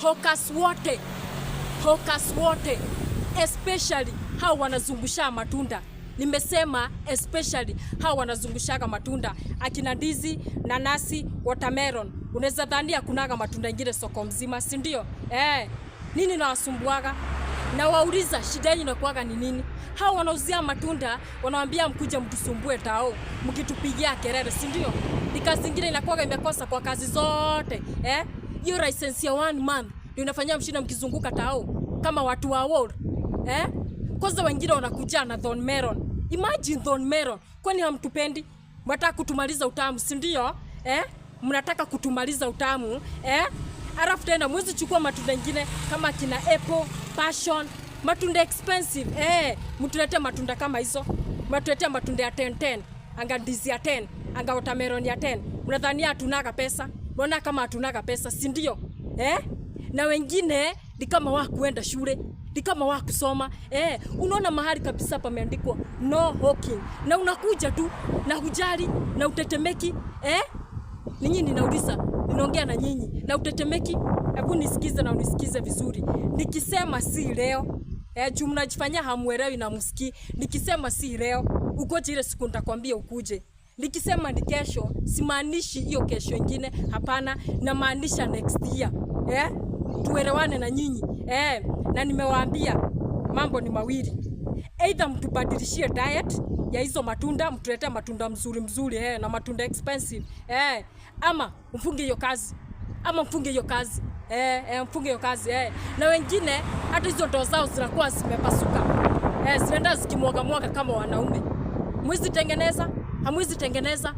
hawkers wote, especially hao wanazungusha matunda. Nimesema especially hao wanazungushaga matunda, akina ndizi, nanasi, watermelon. Unaweza dhania kunaga matunda ingine soko mzima, si ndio? Nini nawasumbuaga? Na wauliza shida yenu inakuaga ni nini? Hao wanauzia matunda, wanawaambia mkuje mtusumbue tao, mkitupigia kelele, si ndio? Ni kazi nyingine inakuaga imekosa kwa kazi zote. Hiyo license ya 1 month ndio inafanyia mshinda mkizunguka tao kama watu wa world. Kwanza wengine wanakuja na thorn melon. Imagine thorn melon. Kwani hamtupendi? Mnataka kutumaliza utamu, si ndio? Mnataka kutumaliza utamu, Alafu tena mwezi chukua matunda mengine kama kina apple, passion, matunda expensive. Mtulete matunda kama hizo. Mtulete matunda ya 10, anga ndizi ya 10, anga watermelon ya 10. Mnadhania hatunaga pesa? Mbona kama hatunaga pesa, si ndio? Na wengine ni kama wakuenda shule, ni kama wakusoma. Unaona mahali kabisa pameandikwa no hawking. Na unakuja tu na hujali na utetemeki. Ninyi ninauliza, ninaongea na nyinyi na utetemeki. Hebu nisikize na unisikize vizuri. Nikisema si leo, juu mnajifanya hamuelewi na msikii. Nikisema si leo, ugoje ile siku nitakwambia ukuje. Nikisema ni kesho, simaanishi hiyo kesho ingine, hapana, na maanisha next year. Tuelewane na nyinyi. Na nimewaambia mambo ni mawili. Either mtubadilishie diet ya hizo matunda, mtulete matunda mzuri, na matunda expensive. Ama mfunge hiyo kazi. Mfunge hiyo kazi. Na wengine hata hizo ndoo zao zinakuwa zimepasuka. Zinaenda zikimwaga kama wanaume. Hamwezi tengeneza?